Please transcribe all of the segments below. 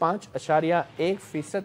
5.1%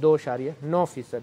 2.9%।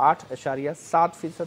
8.7%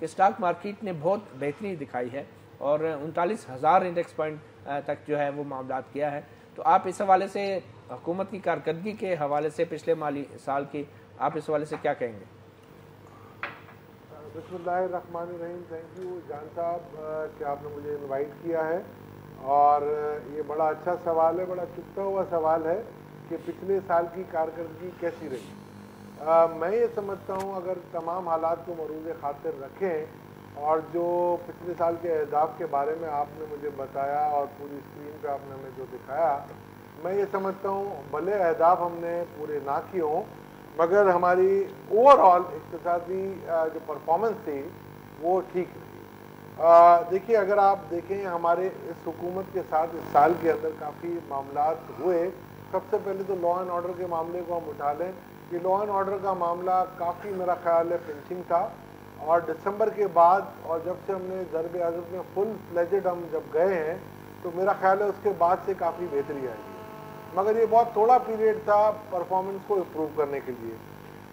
کہ stock market نے بہت بہتری دکھائی ہے اور 39,000 انڈیکس پوائنٹ تک جو ہے وہ معاملات کیا ہے. تو آپ اس حوالے سے حکومت کی کارکردگی کے حوالے سے پچھلے مالی سال کی آپ اس حوالے سے کیا کہیں گے؟ بسم اللہ الرحمن الرحیم. تھینک یو جان صاحب کہ آپ نے مجھے انوائٹ کیا ہے, اور یہ بڑا اچھا سوال ہے, بڑا چپتا ہوا سوال ہے کہ پچھلے سال کی کارکردگی کیسی رہی. میں یہ سمجھتا ہوں اگر تمام حالات کو مروز خاطر رکھیں اور جو پچھلے سال کے اہداف کے بارے میں آپ نے مجھے بتایا اور پوری اسکرین پہ آپ نے ہمیں جو دکھایا, میں یہ سمجھتا ہوں بھلے اہداف ہم نے پورے نہ کیے ہوں مگر ہماری اوور آل اقتصادی جو پرفارمنس تھی وہ ٹھیک رہی. دیکھیے اگر آپ دیکھیں ہمارے اس حکومت کے ساتھ اس سال کے اندر کافی معاملات ہوئے. سب سے پہلے تو لا اینڈ آرڈر کے معاملے کو ہم اٹھا لیں. یہ لا اینڈ آرڈر کا معاملہ کافی میرا خیال ہے پنچنگ تھا, اور دسمبر کے بعد اور جب سے ہم نے ضرب عضب میں فل فلیجڈ ہم جب گئے ہیں تو میرا خیال ہے اس کے بعد سے کافی بہتری آئی ہے, مگر یہ بہت تھوڑا پیریڈ تھا پرفارمنس کو امپروو کرنے کے لیے.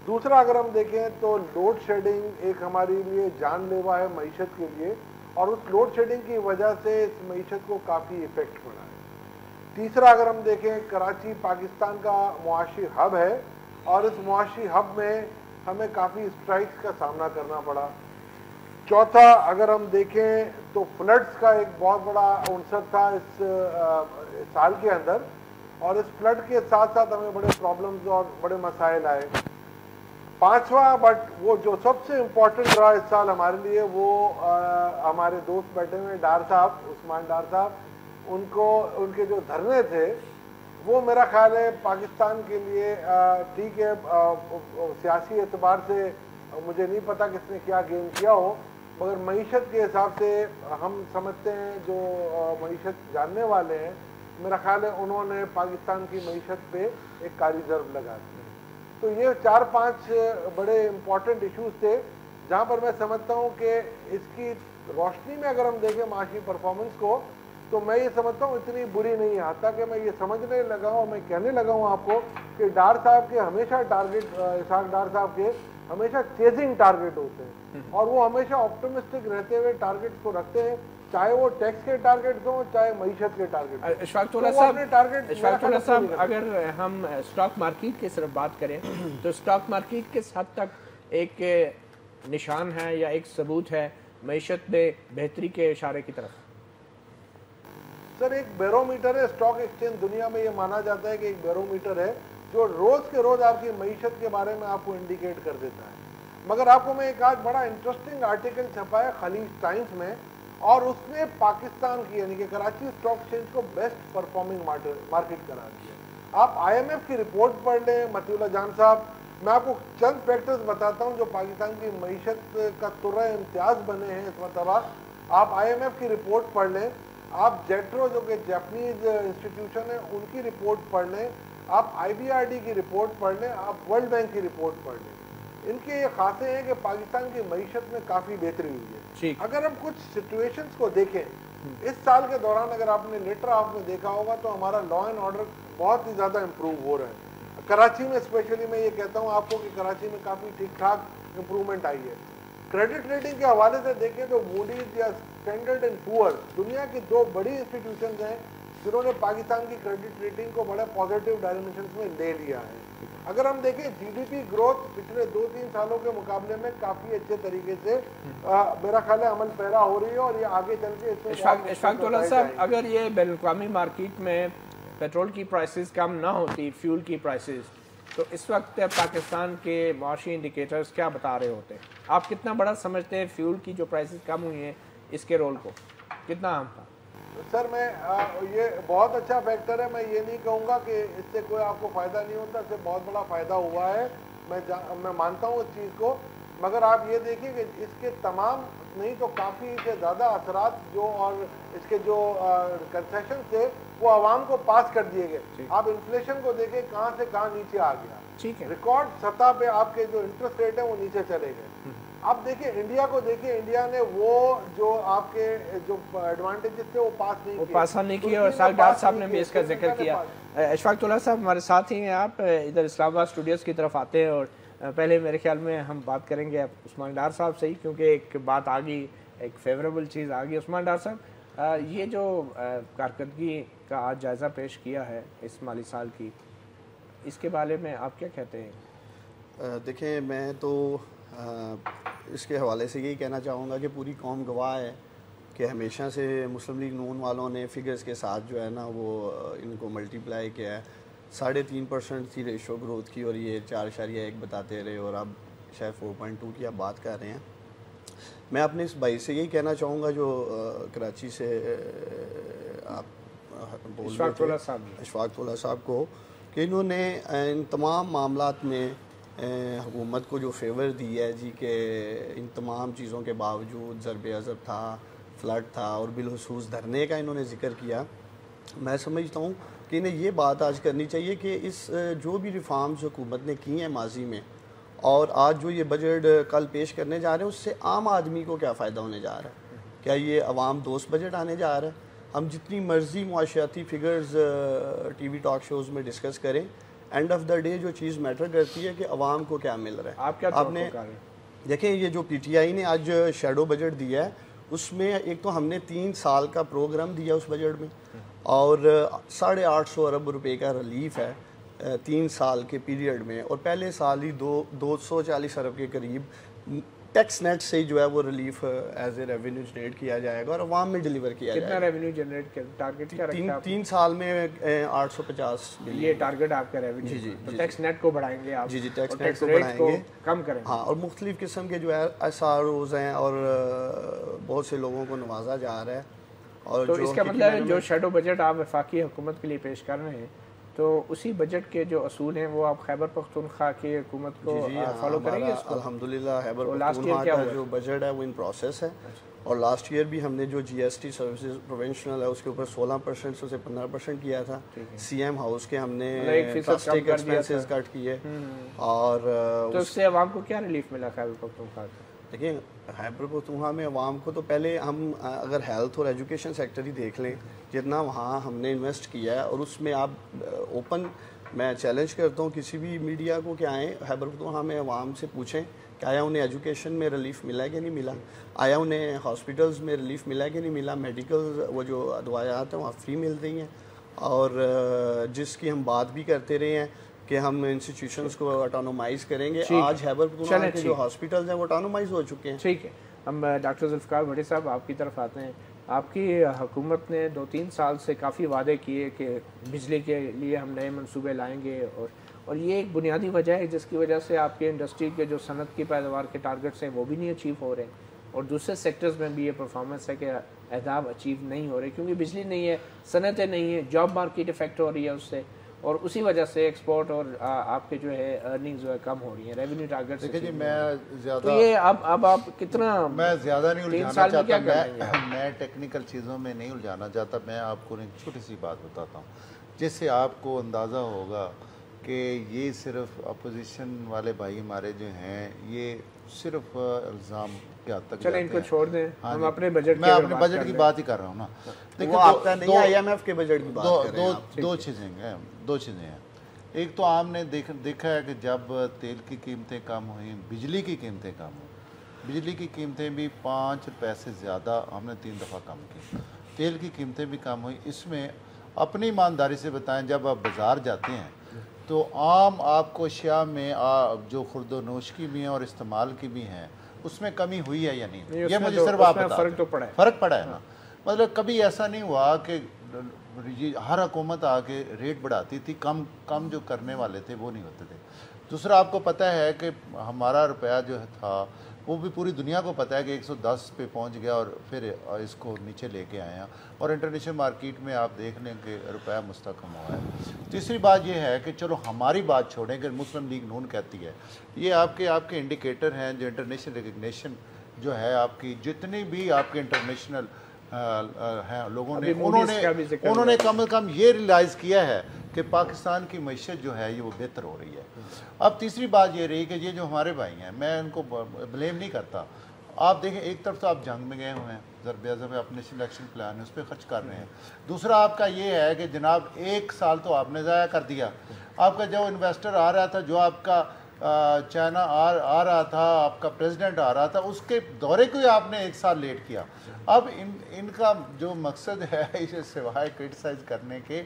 دوسرا اگر ہم دیکھیں تو لوڈ شیڈنگ ایک ہمارے لیے جان لیوا ہے معیشت کے لیے, اور اس لوڈ شیڈنگ کی وجہ سے اس معیشت کو کافی ایفیکٹ پڑا ہے. تیسرا اگر ہم دیکھیں کراچی پاکستان کا معاشی ہب ہے, اور اس معاشی ہب میں ہمیں کافی اسٹرائکس کا سامنا کرنا پڑا. چوتھا اگر ہم دیکھیں تو فلڈز کا ایک بہت بڑا عنصر تھا اس سال کے اندر, اور اس فلڈ کے ساتھ ساتھ ہمیں بڑے پرابلمز اور بڑے مسائل آئے. پانچواں بٹ وہ جو سب سے امپورٹنٹ رہا اس سال ہمارے لیے وہ ہمارے دوست بیٹھے ہوئے ڈار صاحب, عثمان ڈار صاحب, ان کے جو دھرنے تھے وہ میرا خیال ہے پاکستان کے لیے ٹھیک ہے, سیاسی اعتبار سے مجھے نہیں پتا کس نے کیا گیم کیا ہو, مگر معیشت کے حساب سے ہم سمجھتے ہیں جو معیشت جاننے والے ہیں, میرا خیال ہے انہوں نے پاکستان کی معیشت پہ ایک کاری ضرب لگا دی. تو یہ 4-5 بڑے امپورٹنٹ ایشوز تھے جہاں پر میں سمجھتا ہوں کہ اس کی روشنی میں اگر ہم دیکھیں معاشی پرفارمنس کو تو میں یہ سمجھتا ہوں اتنی بری نہیں ہے. حتیٰ کہ میں یہ سمجھنے لگا ہوں, میں کہنے لگا ہوں آپ کو کہ ڈار صاحب کے ہمیشہ ٹارگٹ, اسحاق ڈار صاحب کے ہمیشہ چیزنگ ٹارگٹ ہوتے ہیں, اور وہ ہمیشہ آپٹمسٹک رہتے ہوئے ٹارگٹ کو رکھتے ہیں, چاہے وہ ٹیکس کے ٹارگٹ ہوں چاہے معیشت کے ٹارگٹ. اشفاق اللہ صاحب اگر ہم اسٹاک مارکیٹ کی صرف بات کریں تو اسٹاک مارکیٹ کس حد تک ایک نشان ہے یا ایک ثبوت ہے معیشت میں بہتری کے اشارے کی طرف؟ سر ایک بیرومیٹر ہے اسٹاک ایکسچینج, دنیا میں یہ مانا جاتا ہے کہ ایک بیرومیٹر ہے جو روز کے روز آپ کی معیشت کے بارے میں آپ کو انڈیکیٹ کر دیتا ہے. مگر آپ کو میں ایک آج بڑا انٹرسٹنگ آرٹیکل چھپا ہے خلیج ٹائمز میں, اور اس نے پاکستان کی یعنی کہ کراچی اسٹاک ایکسچینج کو بیسٹ پرفارمنگ مارکیٹ قرار دیا. آپ آئی ایم ایف کی رپورٹ پڑھ لیں متی اللہ جان صاحب, میں آپ کو چند فیکٹرز بتاتا ہوں جو پاکستان کی معیشت کا ترہ امتیاز بنے ہیں اس مرتبہ. آپ آئی ایم ایف کی رپورٹ پڑھ لیں, آپ جیٹرو جو کہ جاپنیز انسٹیٹیوشن ہے ان کی رپورٹ پڑھ لیں, آپ آئی بی آر ڈی کی رپورٹ پڑھ لیں, آپ ورلڈ بینک کی رپورٹ پڑھ لیں. ان کے یہ خاصے ہیں کہ پاکستان کی معیشت میں کافی بہتری ہوئی ہے. اگر ہم کچھ سچویشنز کو دیکھیں اس سال کے دوران, اگر آپ نے لیٹر آف میں دیکھا ہوگا تو ہمارا لا اینڈ آرڈر بہت ہی زیادہ امپروو ہو رہا ہے. کراچی میں اسپیشلی میں یہ کہتا ہوں آپ کو کہ کراچی میں کافی ٹھیک ٹھاک امپروومنٹ آئی ہے. کریڈٹ ریٹنگ کے حوالے سے دیکھیں تو موڈیز یا اسٹینڈرڈ اینڈ پورز دنیا کی 2 بڑی انسٹیٹیوشنز ہیں جنہوں نے پاکستان کی کریڈٹ ریٹنگ کو بڑا پازیٹیو ڈائمینشنز میں لے لیا ہے. اگر ہم دیکھیں جی ڈی پی گروتھ پچھلے 2-3 سالوں کے مقابلے میں کافی اچھے طریقے سے میرا خیال ہے عمل پیرا ہو رہی ہے, اور یہ آگے چل کے اشفاق اللہ صاحب اگر یہ بین الاقوامی مارکیٹ میں پیٹرول کی پرائسز کم نہ ہوتی, فیول کی پرائسز, تو اس وقت پاکستان کے معاشی انڈیکیٹرز کیا بتا رہے ہوتے؟ آپ کتنا بڑا سمجھتے ہیں فیول کی جو پرائسز کم ہوئی ہیں اس کے رول کو, کتنا اہم تھا؟ سر میں یہ بہت اچھا فیکٹر ہے, میں یہ نہیں کہوں گا کہ اس سے کوئی آپ کو فائدہ نہیں ہوتا, اس سے بہت بڑا فائدہ ہوا ہے, میں مانتا ہوں اس چیز کو. مگر آپ یہ دیکھیں کہ اس کے تمام نہیں تو کافی سے زیادہ اثرات جو اور اس کے جو کنسیشن تھے وہ عوام کو پاس کر دیے گئے. آپ انفلیشن کو دیکھیں کہاں سے کہاں نیچے آ گیا, ریکارڈ سطح پہ آپ کے جو انٹرسٹ ریٹ ہیں وہ نیچے چلے گئے. آپ دیکھیں انڈیا کو دیکھیں, انڈیا نے وہ جو آپ کے جو ایڈوانٹیجز تھے وہ پاس نہیں کیے, اور اسحاق ڈار صاحب نے بھی اس کا ذکر کیا. اشفاق اللہ صاحب ہمارے ساتھ ہی ہیں, آپ ادھر اسلام آباد اسٹوڈیوز کی طرف آتے ہیں اور پہلے میرے خیال میں ہم بات کریں گے عثمان ڈار صاحب سے ہی، کیونکہ ایک بات آ گئی، ایک فیوریبل چیز آ گئی۔ عثمان ڈار صاحب، یہ جو کارکردگی کا آج جائزہ پیش کیا ہے اس مالی سال کی، اس کے بارے میں آپ کیا کہتے ہیں؟ دیکھیں، میں تو اس کے حوالے سے یہی کہنا چاہوں گا کہ پوری قوم گواہ ہے کہ ہمیشہ سے مسلم لیگ نون والوں نے فگرز کے ساتھ جو ہے نا وہ ان کو ملٹی پلائی کیا ہے۔ 3.5% تھی ریشو گروتھ کی، اور یہ 4.1 بتاتے رہے، اور اب شاید 4.2 کی آپ بات کر رہے ہیں۔ میں اپنے اس بھائی سے یہی کہنا چاہوں گا جو کراچی سے آپ بول رہے تھے، اشفاق اللہ صاحب کو، کہ انہوں نے ان تمام معاملات میں حکومت کو جو فیور دی ہے جی، کہ ان تمام چیزوں کے باوجود ضرب عضب تھا، فلڈ تھا، اور بالخصوص دھرنے کا انہوں نے ذکر کیا۔ میں سمجھتا ہوں کہ انہیں یہ بات آج کرنی چاہیے کہ اس جو بھی ریفارمز حکومت نے کی ہیں ماضی میں، اور آج جو یہ بجٹ کل پیش کرنے جا رہے ہیں، اس سے عام آدمی کو کیا فائدہ ہونے جا رہا ہے؟ کیا یہ عوام دوست بجٹ آنے جا رہا ہے؟ ہم جتنی مرضی معاشیاتی figures T we talk shows میں ڈسکس کریں، اینڈ آف دا ڈے جو چیز میٹر کرتی ہے کہ عوام کو کیا مل رہا ہے۔ آپ کیا توقع کر رہے ہیں؟ دیکھیں، یہ جو پی ٹی آئی نے آج شیڈو بجٹ دیا ہے، اس میں ایک تو ہم نے 3 سال کا پروگرام دیا اس بجٹ میں، اور 850 ارب روپے کا ریلیف ہے 3 سال کے پیریڈ میں، اور پہلے سال ہی 240 ارب کے قریب ٹیکس نیٹ سے جو ہے وہ relief as a revenue generate کیا جائے گا اور عوام میں ڈیلیور کیا جائے گا۔ کتنا ریونیو جنریٹ کیا ٹارگٹ کیا رکھا ہے آپ؟ 3 سال میں 850 ملین۔ یہ ٹارگٹ آپ کا ریونیو؟ جی، تو ٹیکس نیٹ کو بڑھائیں گے آپ؟ جی، ٹیکس نیٹ کو بڑھائیں گے، کم کریں گے۔ ہاں، اور مختلف قسم کے جو ہے ایس آر اوز ہیں، اور بہت سے لوگوں کو نوازا جا رہا ہے۔ اور تو اس کا مطلب ہے جو شیڈو بجٹ آپ وفاقی حکومت کے لیے پیش کر رہے ہیں، تو اسی بجٹ کے جو اصول ہیں وہ آپ خیبر پختونخوا کی حکومت کو فالو کریں گے؟ اس کو الحمدللہ خیبر پختونخوا کا جو بجٹ ہے وہ ان پروسیس ہے، اور لاسٹ ایئر بھی ہم نے جو جی ایس ٹی سروسز پروونشنل ہے اس کے اوپر 16% سے 15% کیا تھا۔ سی ایم ہاؤس کے ہم نے پلاسٹک ایکسپینسز کٹ کیے، اور تو اس سے عوام کو کیا ریلیف ملا خیبر پختونخوا کو؟ دیکھیں، خیبر پختونخوا میں عوام کو تو پہلے ہم اگر ہیلتھ اور ایجوکیشن سیکٹر ہی دیکھ لیں، جتنا وہاں ہم نے انویسٹ کیا ہے، اور اس میں آپ اوپن میں چیلنج کرتا ہوں کسی بھی میڈیا کو کہ آئیں خیبر پختونخوا میں عوام سے پوچھیں کہ آیا انہیں ایجوکیشن میں ریلیف ملا ہے کہ نہیں ملا، آیا انہیں ہاسپٹلز میں ریلیف ملا ہے کہ نہیں ملا، میڈیکل وہ جو ادویات ہیں وہاں فری مل رہی ہیں، اور جس کی ہم بات بھی کرتے رہے ہیں کہ ہم انسٹیٹیوشنز کو آٹونومائز کریں گے، آج خیبر پختونخوا کے جو ہاسپٹلز ہیں وہ آٹونومائز ہو چکے ہیں۔ ٹھیک ہے، ہم ڈاکٹر ذوالفقار بھٹی صاحب آپ کی طرف آتے ہیں۔ آپ کی حکومت نے 2-3 سال سے کافی وعدے کیے کہ بجلی کے لیے ہم نئے منصوبے لائیں گے، اور یہ ایک بنیادی وجہ ہے جس کی وجہ سے آپ کے انڈسٹری کے جو صنعت کی پیداوار کے ٹارگٹس ہیں وہ بھی نہیں اچیو ہو رہے، اور دوسرے سیکٹرز میں بھی یہ پرفارمنس ہے کہ اہداف اچیو نہیں ہو رہے، کیونکہ بجلی نہیں ہے، صنعتیں نہیں ہیں، جاب مارکیٹ افیکٹ ہو رہی ہے اس سے، اور اسی وجہ سے ایکسپورٹ اور آپ کے جو ہے ارننگز جو ہے کم ہو رہی ہیں، ریونیو ٹارگٹ سے۔ دیکھیں جی، میں زیادہ تو یہ اب آپ کتنا، میں زیادہ نہیں 3 الجھانا سال میں کیا چاہتا، کریں گے؟ میں ٹیکنیکل چیزوں میں نہیں الجھانا چاہتا، میں آپ کو ایک چھوٹی سی بات بتاتا ہوں جس سے آپ کو اندازہ ہوگا کہ یہ صرف اپوزیشن والے بھائی ہمارے جو ہیں یہ صرف الزام کے حد تک چلیں ان کو چھوڑ دیں، ہم اپنے بجٹ میں اپنے بجٹ کی بات ہی کر رہا ہوں نا۔ وہ آپ کا نہیں، آئی ایم ایف کے بجٹ کی بات کر رہے ہیں۔ دو چیزیں ہیں۔ ایک تو آپ نے دیکھا ہے کہ جب تیل کی قیمتیں کم ہوئیں، بجلی کی قیمتیں کم ہوئیں، بجلی کی قیمتیں بھی 5 پیسے زیادہ ہم نے 3 دفعہ کم کی، تیل کی قیمتیں بھی کم ہوئیں۔ اس میں اپنی ایمانداری سے بتائیں، جب آپ بازار جاتے ہیں تو عام آپ کو اشیاء میں جو خورد و نوش کی بھی ہیں اور استعمال کی بھی ہیں اس میں کمی ہوئی ہے یا نہیں، یہ مجھے صرف آپ بتا دیں۔ فرق پڑا ہے نا، مطلب کبھی ایسا نہیں ہوا کہ ہر حکومت آ کے ریٹ بڑھاتی تھی، کم جو کرنے والے تھے وہ نہیں ہوتے تھے۔ دوسرا آپ کو پتہ ہے کہ ہمارا روپیہ جو تھا وہ بھی پوری دنیا کو پتہ ہے کہ 110 پہ پہنچ گیا، اور پھر اس کو نیچے لے کے آئے ہیں، اور انٹرنیشنل مارکیٹ میں آپ دیکھ لیں کہ روپیہ مستحکم ہوا ہے۔ تیسری بات یہ ہے کہ چلو ہماری بات چھوڑیں کہ مسلم لیگ نون کہتی ہے، یہ آپ کے انڈیکیٹر ہیں جو انٹرنیشنل ریکگنیشن جو ہے آپ کی، جتنی بھی آپ کے انٹرنیشنل ہیں لوگوں نے، انہوں نے کم از کم یہ ریلائز کیا ہے کہ پاکستان کی معیشت جو ہے یہ وہ بہتر ہو رہی ہے۔ اب تیسری بات یہ رہی کہ یہ جو ہمارے بھائی ہیں، میں ان کو بلیم نہیں کرتا، آپ دیکھیں ایک طرف تو آپ جنگ میں گئے ہوئے ہیں، ضرب عضب میں اپنے سلیکشن پلان ہے اس پہ خرچ کر رہے ہیں، دوسرا آپ کا یہ ہے کہ جناب 1 سال تو آپ نے ضائع کر دیا، آپ کا جو انویسٹر آ رہا تھا، جو آپ کا چائنا آ رہا تھا، آپ کا پریزیڈنٹ آ رہا تھا، اس کے دورے کو ہی آپ نے 1 سال لیٹ کیا. اب ان کا جو مقصد ہے اسے سوائے کرٹیسائز کرنے کے،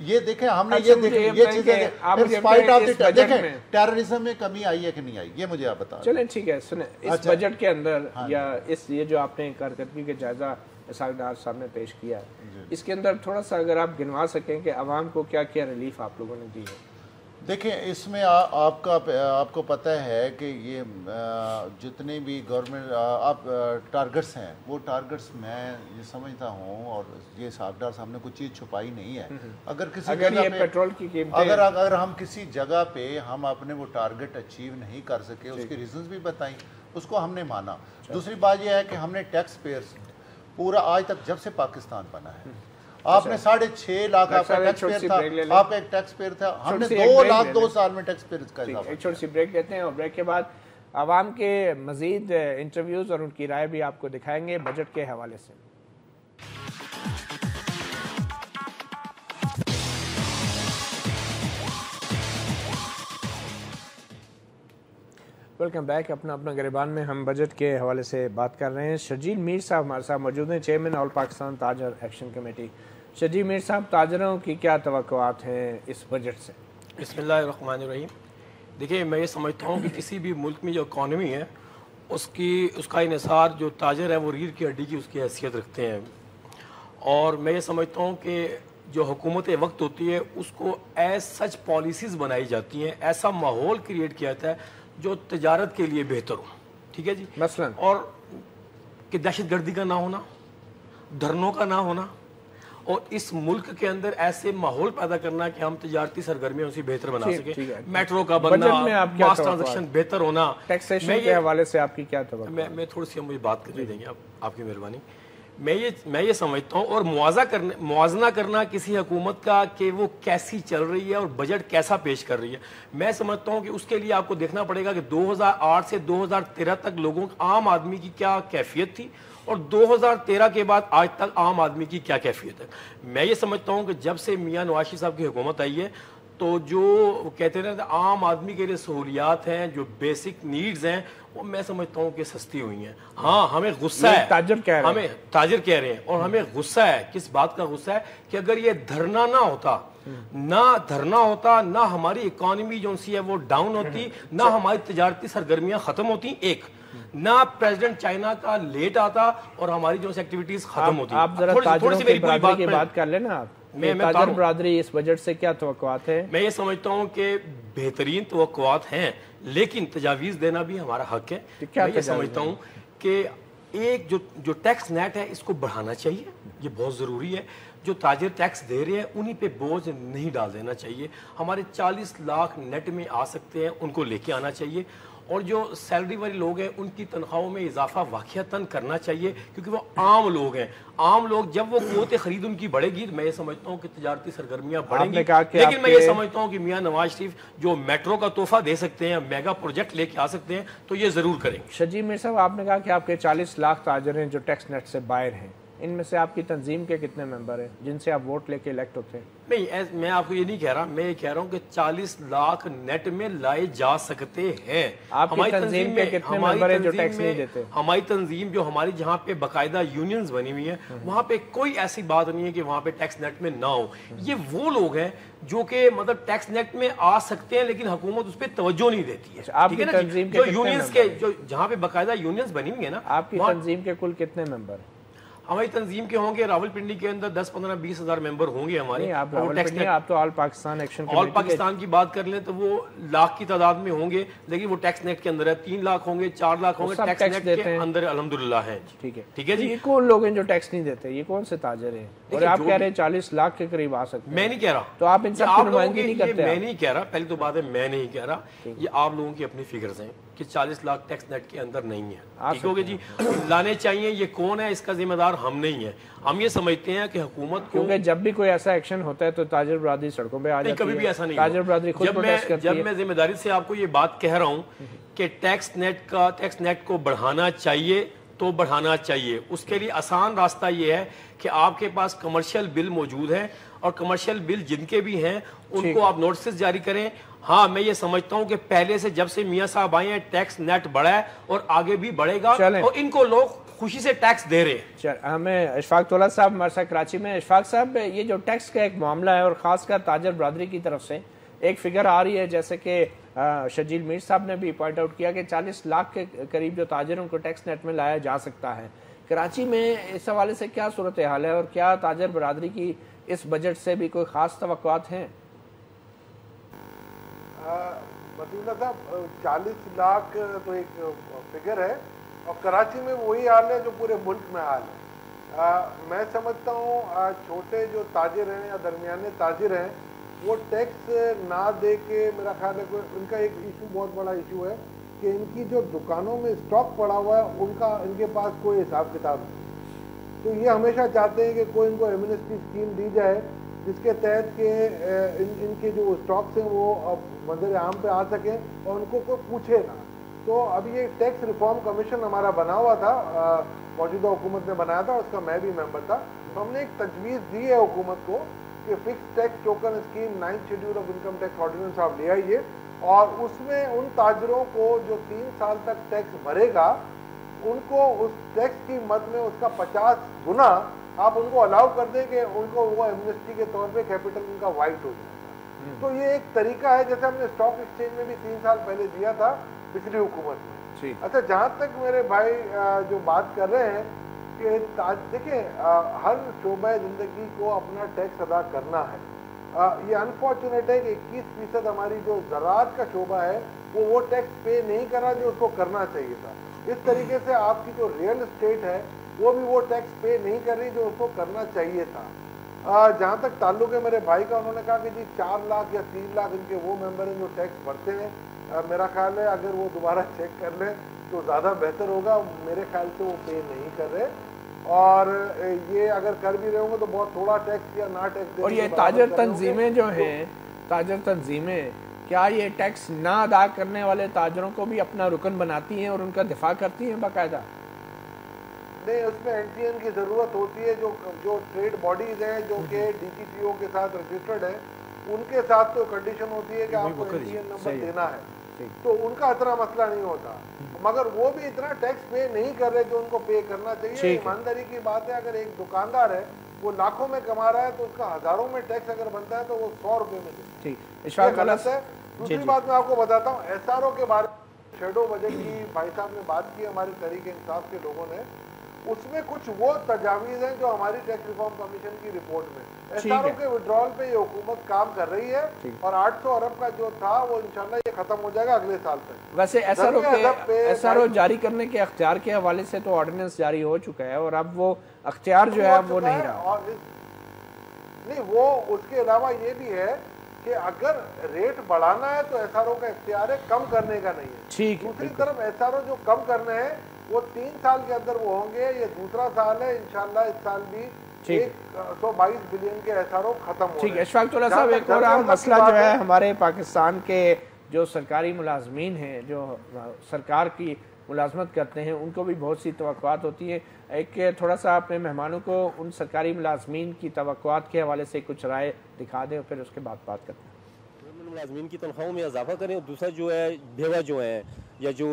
یہ دیکھیں ہم نے یہ چیزیں فائٹ آف دی، دیکھیں ٹیررزم میں کمی آئی ہے کہ نہیں آئی، یہ مجھے آپ بتا. چلیں ٹھیک ہے، سنیں اس بجٹ کے اندر یا اس یہ جو آپ نے کارکردگی کے جائزہ اسحاق ڈار صاحب نے پیش کیا ہے، اس کے اندر تھوڑا سا اگر آپ گنوا سکیں کہ عوام کو کیا کیا ریلیف آپ لوگوں نے دی ہے. دیکھیں اس میں آپ کو پتہ ہے کہ یہ جتنے بھی گورنمنٹ آپ ٹارگٹس ہیں، وہ ٹارگٹس میں یہ سمجھتا ہوں، اور یہ اسحاق ڈار صاحب نے کوئی چیز چھپائی نہیں ہے. اگر کسی جگہ پہ پیٹرول کی قیمتیں اگر ہم کسی جگہ پہ ہم اپنے وہ ٹارگٹ اچیو نہیں کر سکے، اس کی ریزنز بھی بتائیں، اس کو ہم نے مانا. دوسری بات یہ ہے کہ ہم نے ٹیکس پیئرز پورا آج تک جب سے پاکستان بنا ہے، آپ نے 6.5 لاکھ آپ کا ٹیکس پیئر تھا، آپ ایک ٹیکس پیئر تھا، ہم نے 2 لاکھ 2 سال میں ٹیکس پیئر کا اضافہ. ایک چھوٹی سی بریک لیتے ہیں اور بریک کے بعد عوام کے مزید انٹرویوز اور ان کی رائے بھی آپ کو دکھائیں گے بجٹ کے حوالے سے. Welcome back. اپنا گریبان میں ہم بجٹ کے حوالے سے بات کر رہے ہیں. شرجیل میر صاحب ہمارے ساتھ موجود ہیں، چیئرمین آل پاکستان تاجر ایکشن کمیٹی. شرجیل میر صاحب، تاجروں کی کیا توقعات ہیں اس بجٹ سے؟ بسم اللہ الرحمن الرحیم. دیکھیں میں یہ سمجھتا ہوں کہ کسی بھی ملک میں جو اکانومی ہے اس کا انحصار جو تاجر ہے وہ ریڑھ کی ہڈی کی اس کی حیثیت رکھتے ہیں. اور میں یہ سمجھتا ہوں کہ جو حکومت وقت ہوتی ہے اس کو ایز سچ پالیسیز بنائی جاتی ہیں، ایسا ماحول کریٹ کیا جاتا ہے جو تجارت کے لیے بہتر ہو. ٹھیک ہے جی، مثلا اور کہ دہشت گردی کا نہ ہونا، دھرنوں کا نہ ہونا، اور اس ملک کے اندر ایسے ماحول پیدا کرنا کہ ہم تجارتی سرگرمیاں اسی بہتر بنا سکیں. میٹرو کا بننا، ماس ٹرانزیکشن بہتر ہونا. ٹیکسیشن کے حوالے سے آپ کی کیا توقع؟ میں تھوڑی سی مجھے بات کرنے دیں گے آپ کی مہربانی. میں یہ سمجھتا ہوں، اور موازنہ کرنا کسی حکومت کا کہ وہ کیسی چل رہی ہے اور بجٹ کیسا پیش کر رہی ہے، میں سمجھتا ہوں کہ اس کے لیے آپ کو دیکھنا پڑے گا کہ 2008 سے 2013 تک لوگوں عام آدمی کی کیا کیفیت تھی اور 2013 کے بعد آج تک عام آدمی کی کیا کیفیت ہے. میں یہ سمجھتا ہوں کہ جب سے میاں نواز شریف صاحب کی حکومت آئی ہے تو جو کہتے ہیں عام آدمی کے لیے سہولیات ہیں، جو بیسک نیڈز ہیں، وہ میں سمجھتا ہوں کہ سستی ہوئی ہیں. ہاں ہمیں غصہ ہے، تاجر کہہ رہے ہیں، اور ہمیں غصہ ہے. کس بات کا غصہ ہے؟ کہ اگر یہ دھرنا نہ ہوتا، نہ ہماری اکانومی جو سی ہے وہ ڈاؤن ہوتی، نہ ہماری تجارتی سرگرمیاں ختم ہوتی، ایک نہ پریزیڈنٹ چائنا کا لیٹ آتا اور ہماری جو ایکٹیویٹیز ختم ہوتی. آپ ذرا تاجروں کی برادری کی بات کر لیں نا. آپ تاجر برادری اس بجٹ سے کیا توقعات ہے؟ میں یہ سمجھتا ہوں کہ بہترین توقعات ہیں، لیکن تجاویز دینا بھی ہمارا حق ہے. میں یہ سمجھتا ہوں کہ ایک جو ٹیکس نیٹ ہے اس کو بڑھانا چاہیے، یہ بہت ضروری ہے. جو تاجر ٹیکس دے رہے ہیں انہی پہ بوجھ نہیں ڈال دینا چاہیے. ہمارے 40 لاکھ نیٹ میں آ سکتے ہیں، ان کو لے کے آنا چاہیے. اور جو سیلری والے لوگ ہیں ان کی تنخواہوں میں اضافہ واقعتاً کرنا چاہیے، کیونکہ وہ عام لوگ ہیں. عام لوگ جب وہ قوت خرید ان کی بڑھے گی، میں یہ سمجھتا ہوں کہ تجارتی سرگرمیاں بڑھیں گی. لیکن میں یہ سمجھتا ہوں کہ میاں نواز شریف جو میٹرو کا تحفہ دے سکتے ہیں، میگا پروجیکٹ لے کے آ سکتے ہیں، تو یہ ضرور کریں گے. شرجیل میر صاحب، آپ نے کہا کہ آپ کے 40 لاکھ تاجر ہیں جو ٹیکس نیٹ سے باہر ہیں، ان میں سے آپ کی تنظیم کے کتنے ممبر ہیں جن سے آپ ووٹ لے کے الیکٹ ہوتے ہیں؟ نہیں، میں آپ کو یہ نہیں کہہ رہا، میں یہ کہہ رہا ہوں کہ 40 لاکھ نیٹ میں لائے جا سکتے ہیں. آپ کی تنظیم کے کتنے ممبر ہیں جو ٹیکس نہیں دیتے؟ ہماری تنظیم جو ہماری جہاں پہ باقاعدہ یونینز بنی ہوئی ہیں، وہاں پہ کوئی ایسی بات نہیں ہے کہ وہاں پہ ٹیکس نیٹ میں نہ ہو. یہ وہ لوگ ہیں جو کہ مطلب ٹیکس نیٹ میں آ سکتے ہیں لیکن حکومت اس پہ توجہ نہیں دیتی ہے. آپ کی تنظیم کے یونینز کے جہاں پہ باقاعدہ یونینز بنی ہوئی ہیں نا، آپ کی تنظیم کے کل کتنے ممبر ہیں؟ ہماری تنظیم کے ہوں گے راول پنڈی کے اندر 10-15-20 ہزار ممبر ہوں گے ہمارے. آپ تو آل پاکستان ایکشن آل پاکستان کی بات کر لیں تو وہ لاکھ کی تعداد میں ہوں گے، لیکن وہ ٹیکس نیٹ کے اندر ہے. 3 لاکھ ہوں گے، 4 لاکھ ہوں گے، ٹیکس نیٹ کے اندر الحمدللہ ہیں. ٹھیک ہے جی. یہ کون لوگ ہیں جو ٹیکس نہیں دیتے؟ یہ کون سے تاجر ہیں؟ اور آپ کہہ رہے ہیں 40 لاکھ کے قریب آ سکتے ہیں. میں نہیں کہہ رہا، تو آپ ان سب کی نمائندگی نہیں کرتے. میں نہیں کہہ رہا، پہلی تو بات ہے میں نہیں کہہ رہا، یہ آپ لوگوں کی اپنی فگرز ہیں کہ 40 لاکھ ٹیکس نیٹ کے اندر نہیں ہے. ٹھیک ہوگا جی. لانے چاہیے. یہ کون ہے؟ اس کا ذمہ دار ہم نہیں ہیں. ہم یہ سمجھتے ہیں کہ حکومت کو، کیونکہ جب بھی کوئی ایسا ایکشن ہوتا ہے تو تاجر برادری سڑکوں پہ آ جاتی ہے. کبھی بھی ایسا نہیں. تاجر برادری خود پروٹیسٹ کرتی ہے. جب میں ذمہ داری سے آپ کو یہ بات کہہ رہا ہوں کہ ٹیکس نیٹ کو بڑھانا چاہیے تو بڑھانا چاہیے. اس کے لیے آسان راستہ یہ ہے کہ آپ کے پاس کمرشل بل موجود ہے، اور کمرشل بل جن کے بھی ہیں ان کو آپ نوٹسز جاری کریں. ہاں میں یہ سمجھتا ہوں کہ پہلے سے جب سے میاں صاحب آئے ہیں ٹیکس نیٹ بڑھا ہے اور آگے بھی بڑھے گا اور ان کو لوگ خوشی سے ٹیکس دے رہے ہیں. ہمیں اشفاق طلعت صاحب ہمارے ساتھ کراچی میں. اشفاق صاحب یہ جو ٹیکس کا ایک معاملہ ہے اور خاص کر تاجر برادری کی طرف سے ایک فگر آ رہی ہے جیسے کہ شجیل میر صاحب نے بھی پوائنٹ آؤٹ کیا کہ 40 لاکھ کے قریب جو تاجر ان کو ٹیکس نیٹ میں لایا جا سکتا ہے. کراچی میں اس حوالے سے کیا صورتحال ہے اور کیا تاجر برادری کی اس بجٹ سے بھی کوئی خاص توقعات ہیں؟ مطیع صاحب 40 لاکھ تو ایک فگر ہے اور کراچی میں وہی حال ہے جو پورے ملک میں حال ہے. میں سمجھتا ہوں چھوٹے جو تاجر ہیں یا درمیانے تاجر ہیں وہ ٹیکس نہ دے کے میرا خیال ہے ان کا ایک ایشو بہت بڑا ایشو ہے کہ ان کی جو دکانوں میں اسٹاک پڑا ہوا ہے ان کے پاس کوئی حساب کتاب نہیں. تو یہ ہمیشہ چاہتے ہیں کہ کوئی ان کو ایمنسٹی اسکیم دی جائے جس کے تحت کہ ان کے جو اسٹاکس ہیں وہ منظر عام پہ آ سکیں اور ان کو کوئی پوچھے نہ. تو اب یہ ٹیکس ریفارم کمیشن ہمارا بنا ہوا تھا, موجودہ حکومت نے بنایا تھا, اس کا میں بھی ممبر تھا. تو ہم نے ایک تجویز دی ہے حکومت کو کہ fix tax token scheme 9th schedule of income tax ordinance آپ لے آئیے اور اس میں ان تاجروں کو جو 3 سال تک ٹیکس بھرے گا ان کو اس ٹیکس کی مد میں اس کا 50 گنا آپ ان کو الاؤ کر دیں کہ ان کو وہ ایمنسٹی کے طور پہ کیپٹل ان کا وائٹ ہو جائے گا. تو یہ ایک طریقہ ہے جیسے ہم نے اسٹاک ایکسچینج میں بھی 3 سال پہلے دیا تھا پچھلی حکومت میں. اچھا جہاں تک میرے بھائی جو بات کر رہے ہیں کہ دیکھیں ہر شعبہ زندگی کو اپنا ٹیکس ادا کرنا ہے. یہ انفارچونیٹ ہے کہ 21% ہماری جو زراعت کا شعبہ ہے وہ ٹیکس پے نہیں کر رہا جو اس کو کرنا چاہیے تھا. اس طریقے سے آپ کی جو ریئل اسٹیٹ ہے وہ بھی وہ ٹیکس پے نہیں کر رہی جو اس کو کرنا چاہیے تھا. جہاں تک تعلق ہے میرے بھائی کا, انہوں نے کہا کہ جی 4 لاکھ یا 3 لاکھ ان کے وہ ممبر ہیں جو ٹیکس بھرتے ہیں. میرا خیال ہے اگر وہ دوبارہ چیک کر لیں تو زیادہ بہتر ہوگا. میرے خیال سے وہ پے نہیں کر رہے اور یہ اگر کر بھی رہے ہوں گے تو بہت تھوڑا ٹیکس یا نہ ٹیکس. اور یہ تاجر تنظیمیں جو ہیں, تاجر تنظیمیں کیا یہ ٹیکس نہ ادا کرنے والے تاجروں کو بھی اپنا رکن بناتی ہیں اور ان کا دفاع کرتی ہیں باقاعدہ؟ نہیں, اس میں این ٹی این کی ضرورت ہوتی ہے. جو ٹریڈ باڈیز ہیں جو کہ ڈی ٹی پی او کے ساتھ رجسٹرڈ ہیں ان کے ساتھ تو کنڈیشن ہوتی ہے کہ آپ کو این ٹی این نمبر دینا ہے, تو ان کا اتنا مسئلہ نہیں ہوتا. مگر وہ بھی اتنا ٹیکس پے نہیں کر رہے جو ان کو پے کرنا چاہیے. ایمانداری کی بات ہے, اگر ایک دکاندار ہے وہ لاکھوں میں کما رہا ہے تو اس کا ہزاروں میں ٹیکس اگر بنتا ہے تو وہ 100 روپے میں دے. غلط ہے. دوسری بات میں آپ کو بتاتا ہوں ایس آر او کے بارے میں شیڈو بجٹ کی بھائی صاحب نے بات کی ہماری تحریک انصاف کے لوگوں نے. اس میں کچھ وہ تجاویز ہیں جو ہماری ٹیکس ریفارم کمیشن کی رپورٹ میں ایس آر او کے وڈرال پہ یہ حکومت کام کر رہی ہے اور 800 ارب کا جو تھا وہ انشاءاللہ یہ ختم ہو جائے گا اگلے سال تک. ویسے ایس آر او جاری کرنے کے اختیار کے حوالے سے تو آرڈیننس جاری ہو چکا ہے اور اب وہ اختیار جو ہے وہ نہیں رہا. نہیں, وہ اس کے علاوہ یہ بھی ہے کہ اگر ریٹ بڑھانا ہے تو ایس آر او کا اختیار ہے, کم کرنے کا نہیں ہے. دوسری طرف ایس آر او جو کم کرنے ہیں وہ 3 سال کے اندر وہ ہوں گے. یہ دوسرا سال ہے, انشاءاللہ اس سال بھی 122 بلین کے ایس آر او ختم ہو رہے ہیں. اشفاق طلعت صاحب, ایک اور اہم مسئلہ جو ہے ہمارے پاکستان کے جو سرکاری ملازمین ہیں جو سرکار کی ملازمت کرتے ہیں ان کو بھی بہت سی توقعات ہوتی ہیں. ایک تھوڑا سا اپنے مہمانوں کو ان سرکاری ملازمین کی توقعات کے حوالے سے کچھ رائے دکھا دیں اور پھر اس کے بعد بات کرتے ہیں. ملازمین کی تنخواہوں میں اضافہ کریں اور دوسرا جو ہے بیوہ جو ہیں یا جو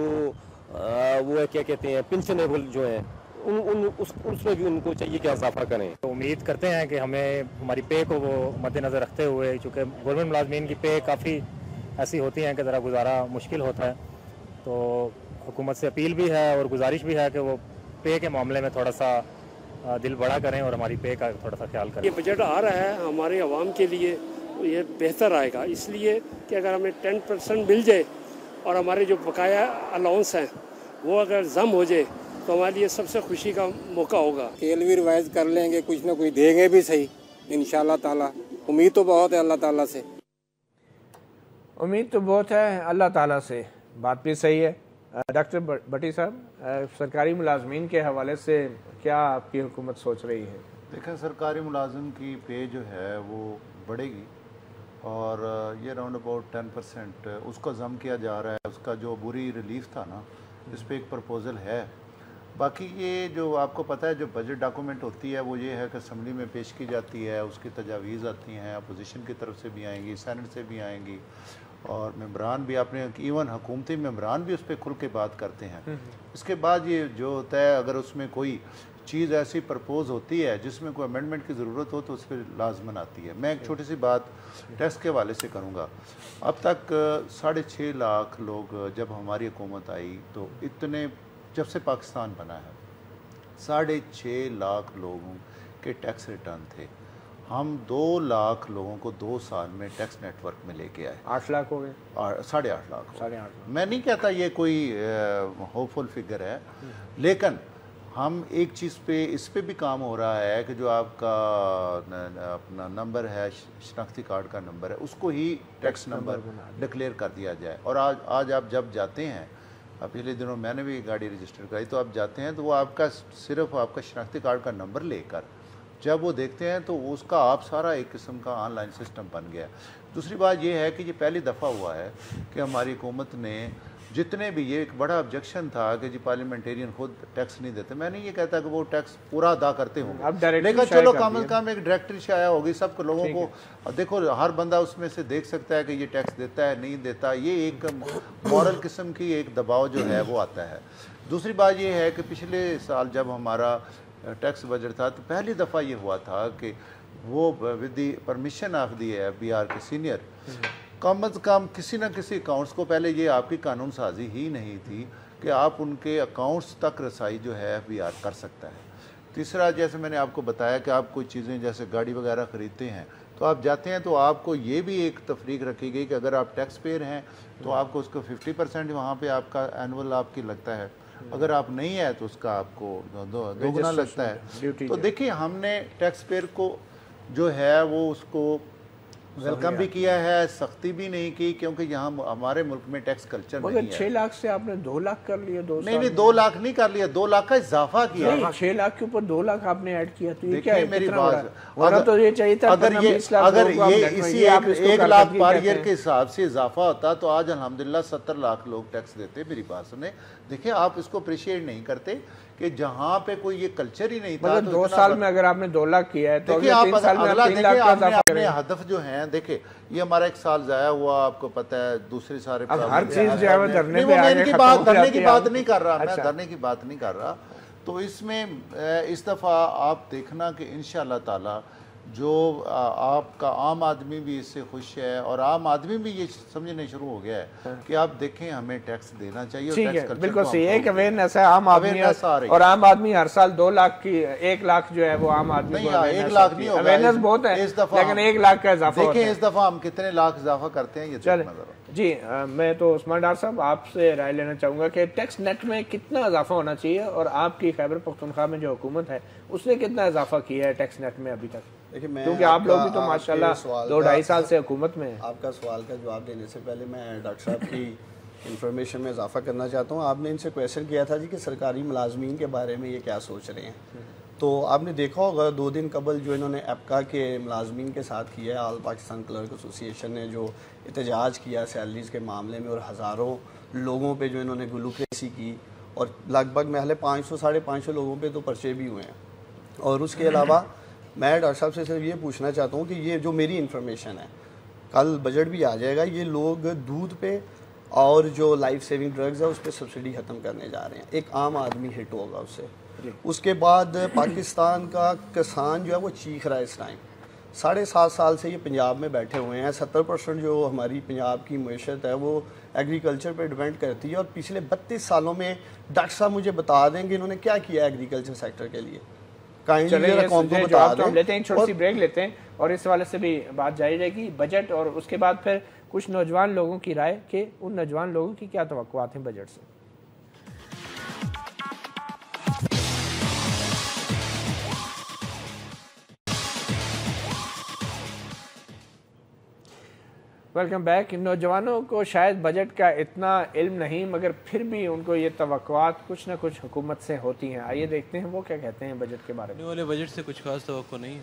وہ کیا کہتے ہیں پنشنیبل جو ہیں اس میں بھی ان کو چاہیے کہ اضافہ کریں. امید کرتے ہیں کہ ہمیں ہماری پے کو وہ مد نظر رکھتے ہوئے, چونکہ گورنمنٹ ملازمین کی پے کافی ایسی ہوتی ہیں کہ ذرا گزارا مشکل ہوتا ہے, تو حکومت سے اپیل بھی ہے اور گزارش بھی ہے کہ وہ پے کے معاملے میں تھوڑا سا دل بڑا کریں اور ہماری پے کا تھوڑا خیال کریں. یہ بجٹ آ رہا ہے ہمارے عوام کے لیے یہ بہتر آئے گا, اس لیے کہ اگر ہمیں 10% مل جائے اور ہمارے جو بقایا الاؤنس ہیں وہ اگر ضم ہو جائے تو ہمارے لیے سب سے خوشی کا موقع ہوگا. تیل بھی ریوائز کر لیں گے, کچھ نہ کچھ دیں گے بھی صحیح انشاءاللہ تعالیٰ. امید تو بہت ہے اللہ تعالیٰ سے, امید تو بہت ہے اللہ تعالیٰ سے. بات بھی صحیح ہے. ڈاکٹر بٹی صاحب, سرکاری ملازمین کے حوالے سے کیا آپ کی حکومت سوچ رہی ہے؟ دیکھیں, سرکاری ملازم کی پے جو ہے وہ بڑھے گی اور یہ راؤنڈ اباؤٹ 10% اس کو ضم کیا جا رہا ہے. اس کا جو عبوری ریلیف تھا نا, اس پہ ایک پرپوزل ہے باقی یہ جو آپ کو پتہ ہے جو بجٹ ڈاکومنٹ ہوتی ہے وہ یہ ہے کہ اسمبلی میں پیش کی جاتی ہے، اس کی تجاویز آتی ہیں، اپوزیشن کی طرف سے بھی آئیں گی، سینٹ سے بھی آئیں گی، اور ممبران بھی اپنے ایون حکومتی ممبران بھی اس پہ کھل کے بات کرتے ہیں۔ اس کے بعد یہ جو ہوتا ہے اگر اس میں کوئی چیز ایسی پرپوز ہوتی ہے جس میں کوئی امینڈمنٹ کی ضرورت ہو تو اس پہ لازماً آتی ہے۔ میں ایک چھوٹی سی بات ٹیکس کے حوالے سے کروں گا۔ اب تک 6.5 لاکھ لوگ جب ہماری حکومت آئی تو اتنے جب سے پاکستان بنا ہے 6.5 لاکھ لوگوں کے ٹیکس ریٹرن تھے۔ ہم 2 لاکھ لوگوں کو 2 سال میں ٹیکس نیٹ ورک میں لے کے آئے۔ 8 لاکھ ہو گئے، 8.5 لاکھ۔ میں نہیں کہتا یہ کوئی ہوپ فل فگر ہے، لیکن ہم ایک چیز پہ اس پہ بھی کام ہو رہا ہے کہ جو آپ کا اپنا نمبر ہے، شناختی کارڈ کا نمبر ہے، اس کو ہی ٹیکس نمبر ڈکلیئر کر دیا جائے۔ اور آج آپ جب جاتے ہیں، پچھلے دنوں میں نے بھی گاڑی رجسٹر کرائی، تو آپ جاتے ہیں تو وہ آپ کا صرف آپ کا شناختی کارڈ کا نمبر لے کر جب وہ دیکھتے ہیں تو اس کا آپ سارا ایک قسم کا آن لائن سسٹم بن گیا ہے۔ دوسری بات یہ ہے کہ یہ پہلی دفعہ ہوا ہے کہ ہماری حکومت نے جتنے بھی، یہ ایک بڑا آبجیکشن تھا کہ جی پارلیمنٹیرین خود ٹیکس نہیں دیتے، میں نہیں یہ کہتا کہ وہ ٹیکس پورا ادا کرتے ہوں گے، لیکن چلو کم از کم ایک ڈائریکٹری شائع ہوگی، سب کو لوگوں کو دیکھو، ہر بندہ اس میں سے دیکھ سکتا ہے کہ یہ ٹیکس دیتا ہے نہیں دیتا، یہ ایک مورل قسم کی ایک دباؤ جو ہے وہ آتا ہے۔ دوسری بات یہ ہے کہ پچھلے سال جب ہمارا ٹیکس بجٹ تھا تو پہلی دفعہ یہ ہوا تھا کہ وہ with the permission of the FBR کے سینئر کم از کم کسی نہ کسی اکاؤنٹس کو، پہلے یہ آپ کی قانون سازی ہی نہیں تھی کہ آپ ان کے اکاؤنٹس تک رسائی جو ہے FBR کر سکتا ہے۔ تیسرا، جیسے میں نے آپ کو بتایا کہ آپ کوئی چیزیں جیسے گاڑی وغیرہ خریدتے ہیں تو آپ جاتے ہیں تو آپ کو یہ بھی ایک تفریق رکھی گئی کہ اگر آپ ٹیکس پیئر ہیں تو آپ کو اس کو 50% وہاں پہ آپ کا اینول آپ کی لگتا ہے، اگر آپ نہیں ہے تو اس کا آپ کو 2 گنا لگتا ہے۔ تو دیکھیں ہم نے ٹیکس پیئر کو جو ہے وہ اس کو ویلکم بھی کیا ہے، سختی بھی نہیں کی، کیونکہ یہاں ہمارے ملک میں ٹیکس کلچر نہیں ہے۔ مگر 6 لاکھ سے آپ نے 2 لاکھ کر لیے، 2 نہیں 2 لاکھ نہیں کر لیا، 2 لاکھ کا اضافہ کیا۔ 6 لاکھ کے اوپر 2 لاکھ آپ نے ایڈ کیا، تو یہ کیا ہے؟ میری بات، تو یہ چاہیے تھا اگر یہ اسی 1 لاکھ پر ایئر کے حساب سے اضافہ ہوتا تو آج الحمدللہ 70 لاکھ لوگ ٹیکس دیتے۔ میری بات سنیں، دیکھیں آپ اس کو اپریشیٹ نہیں کرتے کہ جہاں پہ کوئی یہ کلچر ہی نہیں تھا۔ 2 سال میں اگر آپ نے 2 لاکھ کیا ہے تو دیکھیں آپ اگلا دیکھیں آپ نے اپنے ہدف جو ہیں، دیکھیں یہ ہمارا 1 سال ضائع ہوا، آپ کو پتہ ہے، دوسری سارے ہر چیز جو ہے وہ دھرنے پہ دھرنے کی بات نہیں کر رہا، میں دھرنے کی بات نہیں کر رہا۔ تو اس میں اس دفعہ آپ دیکھنا کہ انشاءاللہ تعالی جو آپ کا عام آدمی بھی اس سے خوش ہے، اور عام آدمی بھی یہ سمجھنے شروع ہو گیا ہے کہ آپ دیکھیں ہمیں ٹیکس دینا چاہیے۔ ٹھیک ہے، بالکل صحیح ہے کہ اویئرنیس ہے عام آدمی، اور عام آدمی ہر سال 2 لاکھ کی 1 لاکھ جو ہے وہ عام آدمی کو 1 لاکھ نہیں ہوگا، اویئرنیس بہت ہے، لیکن 1 لاکھ کا اضافہ ہوتا ہے۔ دیکھیں اس دفعہ ہم کتنے لاکھ اضافہ کرتے ہیں یہ دیکھنا ذرا۔ جی میں تو عثمان ڈار صاحب آپ سے رائے لینا چاہوں گا کہ ٹیکس نیٹ میں کتنا اضافہ ہونا چاہیے، اور آپ کی خیبر پختونخوا میں جو حکومت ہے اس نے کتنا اضافہ کیا ہے ٹیکس نیٹ میں ابھی تک؟ کیونکہ آپ لوگ بھی تو ماشاءاللہ 2-2.5 سال سے حکومت میں ہیں۔ آپ کا سوال کا جواب دینے سے پہلے میں ڈاکٹر صاحب کی انفارمیشن میں اضافہ کرنا چاہتا ہوں۔ آپ نے ان سے کویشچن کیا تھا جی کہ سرکاری ملازمین کے بارے میں یہ کیا سوچ رہے ہیں، تو آپ نے دیکھا ہوگا 2 دن قبل جو انہوں نے ایپکا کے ملازمین کے ساتھ کیا ہے، آل پاکستان کلرک ایسوسی ایشن نے جو احتجاج کیا سیلریز کے معاملے میں، اور ہزاروں لوگوں پہ جو انہوں نے گلوکریسی کی، اور لگ بھگ محلے 500-550 لوگوں پہ تو پرچے بھی ہوئے ہیں۔ اور اس کے علاوہ میں ڈاکٹر صاحب سے صرف یہ پوچھنا چاہتا ہوں کہ یہ جو میری انفارمیشن ہے، کل بجٹ بھی آ جائے گا، یہ لوگ دودھ پہ اور جو لائف سیونگ ڈرگز ہے اس پہ سبسڈی ختم کرنے جا رہے ہیں، ایک عام آدمی ہٹ ہوگا اس سے۔ اس کے بعد پاکستان کا کسان جو ہے وہ چیخ رہا ہے اس ٹائم، 7.5 سال سے یہ پنجاب میں بیٹھے ہوئے ہیں، 70% جو ہماری پنجاب کی معیشت ہے وہ ایگریکلچر پہ ڈیپینڈ کرتی ہے، اور پچھلے 32 سالوں میں ڈاکٹر صاحب مجھے بتا دیں کہ انہوں نے کیا کیا ایگریکلچر سیکٹر کے لیے؟ لیتے ہیں چھوٹی سی بریک لیتے ہیں، اور اس حوالے سے بھی بات جاری رہے گی بجٹ، اور اس کے بعد پھر کچھ نوجوان لوگوں کی رائے کہ ان نوجوان لوگوں کی کیا توقعات ہیں بجٹ سے۔ Welcome back. نوجوانوں کو شاید بجٹ کا اتنا علم نہیں، مگر پھر بھی ان کو یہ توقعات کچھ نہ کچھ حکومت سے ہوتی ہیں۔ آئیے دیکھتے ہیں وہ کیا کہتے ہیں بجٹ کے بارے میں۔ والے بجٹ سے کچھ خاص توقع نہیں ہے،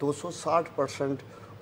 260%